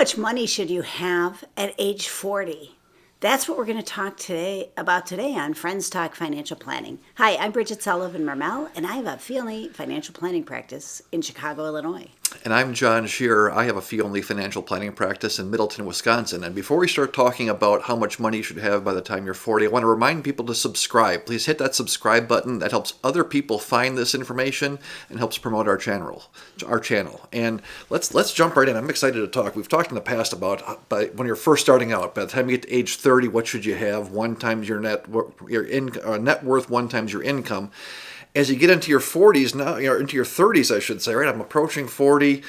much money should you have at age 40? That's what we're going to talk about today on Friends Talk Financial Planning. Hi, I'm Bridget Sullivan Marmel, and I have a fee-only financial planning practice in Chicago, Illinois. And I'm John Shearer. I have a fee-only financial planning practice in Middleton, Wisconsin. And before we start talking about how much money you should have by the time you're 40, I want to remind people to subscribe. Please hit that subscribe button. That helps other people find this information and helps promote our channel. And let's jump right in. I'm excited to talk. We've talked in the past about when you're first starting out. By the time you get to age 30, what should you have? 1 times your net worth, 1 times your income. As you get into your 40s now, into your 30s, I should say, right? I'm approaching 40.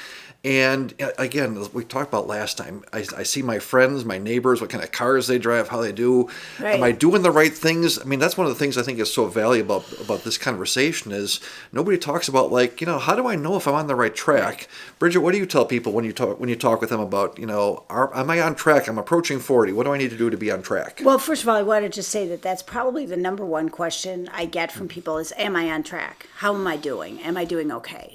And again, we talked about last time, I see my friends, my neighbors, what kind of cars they drive, how they do. Right. Am I doing the right things? I mean, that's one of the things I think is so valuable about this conversation is nobody talks about how do I know if I'm on the right track? Bridget, what do you tell people when you talk with them about, am I on track? I'm approaching 40. What do I need to do to be on track? Well, first of all, I want to just say that's probably the number one question I get from people is, am I on track? How am I doing? Am I doing okay?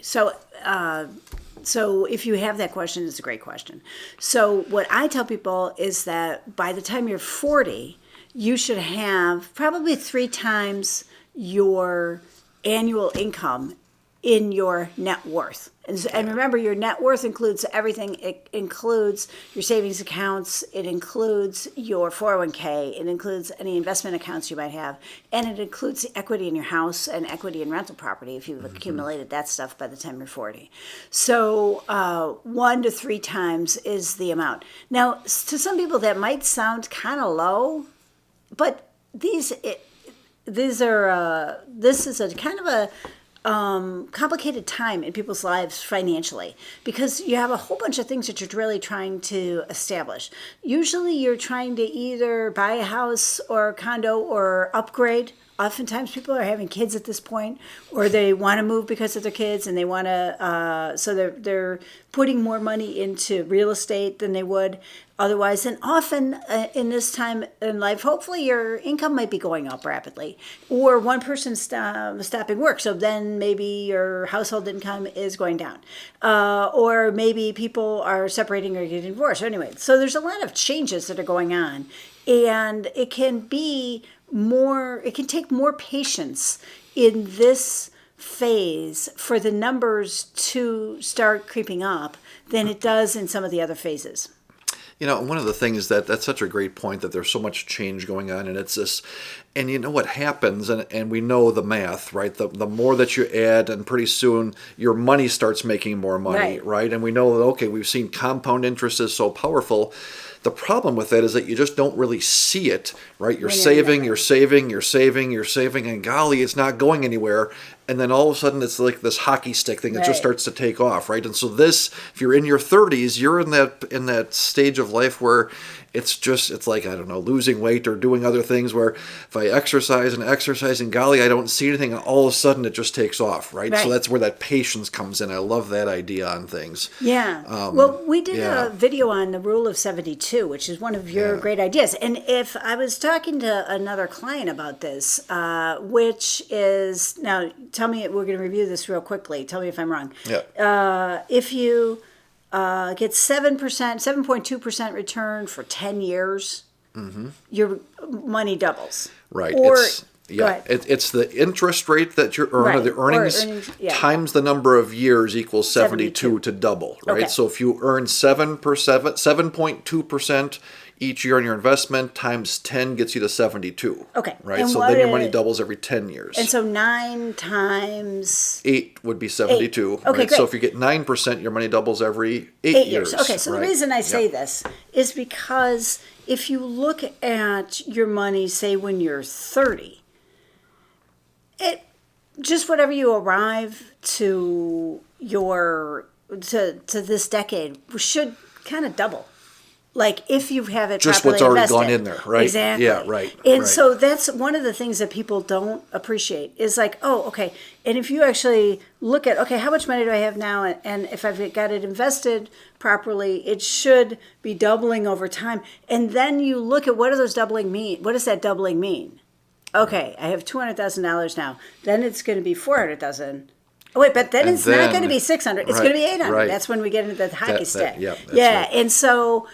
So if you have that question, it's a great question. So what I tell people is that by the time you're 40, you should have probably 3 times your annual income in your net worth. And remember, your net worth includes everything. It includes your savings accounts. It includes your 401k. It includes any investment accounts you might have. And it includes the equity in your house and equity in rental property if you've accumulated that stuff by the time you're 40. So 1 to 3 times is the amount. Now, to some people, that might sound kind of low, but this is a kind of a complicated time in people's lives financially because you have a whole bunch of things that you're really trying to establish. Usually you're trying to either buy a house or a condo or upgrade. Oftentimes people are having kids at this point, or they want to move because of their kids, and they want to. So they're putting more money into real estate than they would otherwise. And often in this time in life, hopefully your income might be going up rapidly, or one person's stopping work, so then maybe your household income is going down, or maybe people are separating or getting divorced. Anyway, so there's a lot of changes that are going on, and it can take more patience in this phase for the numbers to start creeping up than it does in some of the other phases. One of the things that's such a great point that there's so much change going on, and it's this, and what happens, and we know the math, right? The more that you add, and pretty soon your money starts making more money, right? And we know that, we've seen compound interest is so powerful. The problem with that is that you just don't really see it, right? You're saving, and golly, it's not going anywhere. And then all of a sudden, it's like this hockey stick thing that just starts to take off, right? And so if you're in your 30s, you're in that stage of life where it's like, I don't know, losing weight or doing other things where if I exercise and golly, I don't see anything, and all of a sudden it just takes off, right? So that's where that patience comes in. I love that idea on things. Yeah. Well, we did a video on the rule of 72, which is one of your great ideas. And if I was talking to another client about this, which is, now tell me, we're going to review this real quickly. Tell me if I'm wrong. Yeah. If you get 7.2% return for 10 years, your money doubles. Right. Or, it's the interest rate that you earn, or the earnings times the number of years equals 72 to double, right? Okay. So if you earn 7.2% each year on your investment, times 10 gets you to 72. Okay. Right? So then your money doubles every 10 years. And so 9 times 8 would be 72. 8. Okay, right? great. So if you get 9%, your money doubles every 8 years. Okay, so the reason I say this is because if you look at your money, say when you're 30, it just whatever you arrive to this decade should kind of double. Like if you have it just properly what's already invested. gone in there, right? Exactly. Yeah, right. And so that's one of the things that people don't appreciate is like, oh, okay. And if you actually look at, okay, how much money do I have now? And if I've got it invested properly, it should be doubling over time. And then you look at what does that doubling mean? Okay, I have $200,000 now. Then it's going to be $400,000. Oh, wait, but then And it's not then- going to be 600. It's right, going to be 800. right. That's when we get into the hockey stick. yeah, that's yeah. right. And so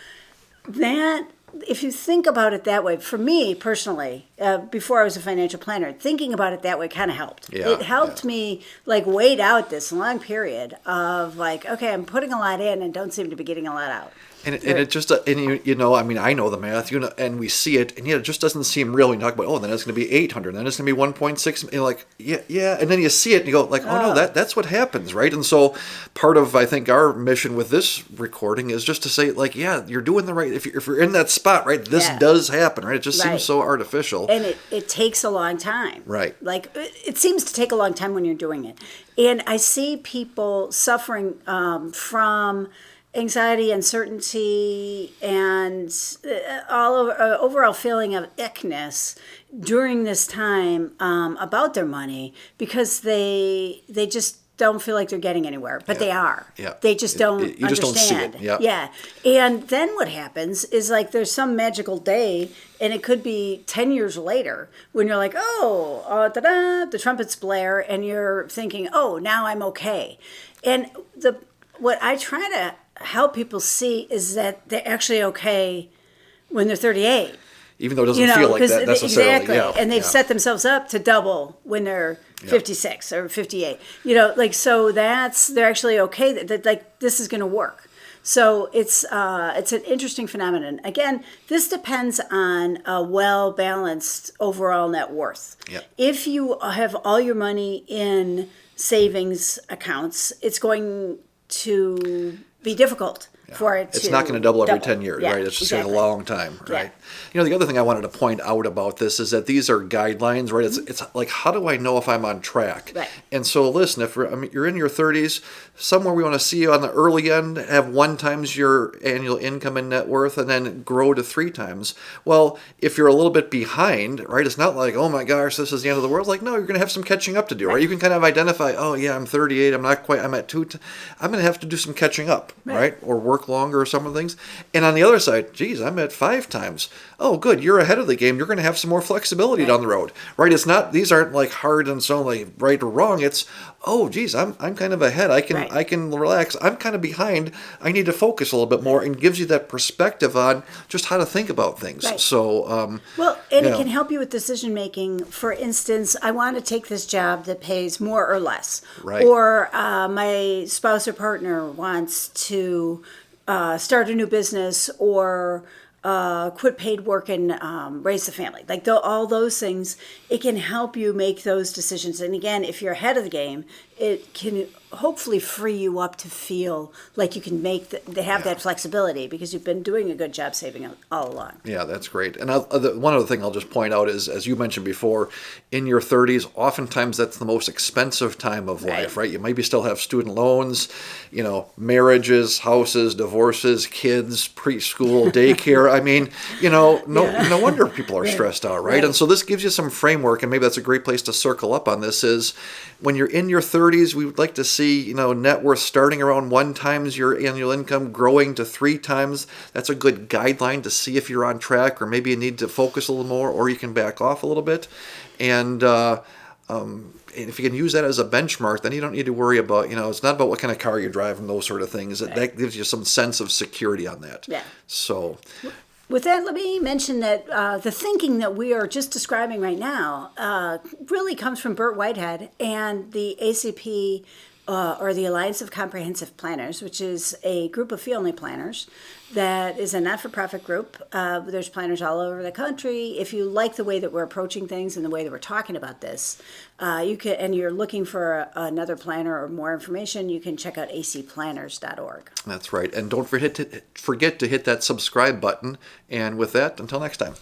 that, if you think about it that way, for me personally, before I was a financial planner, thinking about it that way kind of helped. Yeah, It helped me like wait out this long period of like, okay, I'm putting a lot in and don't seem to be getting a lot out. And it just, and you know, I mean, I know the math, you know, and we see it, and yet it just doesn't seem real. You talk about, oh, then it's going to be 800, then it's going to be 1.6, and you're like, yeah, and then you see it, and you go, like, oh, no, that's what happens, right? And so part of, I think, our mission with this recording is just to say, like, yeah, you're doing the right, if you're in that spot, right, this does happen, right? It just Right. seems so artificial. And it takes a long time. Right. Like, it seems to take a long time when you're doing it. And I see people suffering from anxiety, uncertainty, and overall feeling of ickness during this time about their money because they just don't feel like they're getting anywhere, but they are. Yeah. They just don't you just don't see understand. it. Yeah. Yeah. And then what happens is like there's some magical day, and it could be 10 years later when you're like, ta-da, the trumpets blare, and you're thinking, oh, now I'm okay. And what I try to help people see is that they're actually okay when they're 38. Even though it doesn't feel like that necessarily. Exactly. Yeah, And they've yeah. set themselves up to double when they're 56 or 58. You know, like, so they're actually okay that like this is going to work. So it's an interesting phenomenon. Again, this depends on a well-balanced overall net worth. Yep. If you have all your money in savings accounts, it's going to be difficult for it to It's not going to double every 10 years, Yeah, right? It's just exactly. a long time, right? Yeah. You know, the other thing I wanted to point out about this is that these are guidelines, right? It's like, how do I know if I'm on track? Right. And so, listen, if you're in your 30s, somewhere we want to see you on the early end, have 1 times your annual income and net worth, and then grow to 3 times. Well, if you're a little bit behind, right, it's not like, oh my gosh, this is the end of the world. Like, no, you're going to have some catching up to do, right? You can kind of identify, oh yeah, I'm 38, I'm not quite, I'm at 2, I'm going to have to do some catching up, right? Or work longer or some of the things. And on the other side, geez, I'm at 5 times. Oh, good, you're ahead of the game. You're going to have some more flexibility down the road, right? It's not; these aren't like hard and so like right or wrong. It's, oh, geez, I'm kind of ahead. I can relax. I'm kind of behind. I need to focus a little bit more, and gives you that perspective on just how to think about things. Right. So, Well, and it can help you with decision making. For instance, I want to take this job that pays more or less, Right. or my spouse or partner wants to start a new business or quit paid work and raise the family. Like all those things, it can help you make those decisions. And again, if you're ahead of the game, it can hopefully free you up to feel like you can have that flexibility because you've been doing a good job saving all along. yeah, that's great. And one other thing I'll just point out is, as you mentioned before, in your 30s, oftentimes that's the most expensive time of life, right? You maybe still have student loans, you know, marriages, houses, divorces, kids, preschool, daycare. I mean, you know, no wonder people are stressed out, right? And so this gives you some framework, and maybe that's a great place to circle up on this is when you're in your 30s, we would like to see, you know, net worth starting around 1 times your annual income, growing to 3 times. That's a good guideline to see if you're on track, or maybe you need to focus a little more, or you can back off a little bit. And if you can use that as a benchmark, then you don't need to worry about, you know, it's not about what kind of car you drive and those sort of things. That gives you some sense of security on that. Yeah. So, With that, let me mention that the thinking that we are just describing right now really comes from Burt Whitehead and the ACP, or the Alliance of Comprehensive Planners, which is a group of fee-only planners that is a not-for-profit group. There's planners all over the country. If you like the way that we're approaching things and the way that we're talking about this, you can, and you're looking for another planner or more information, you can check out acplanners.org. that's right. And don't forget to hit that subscribe button. And with that, until next time.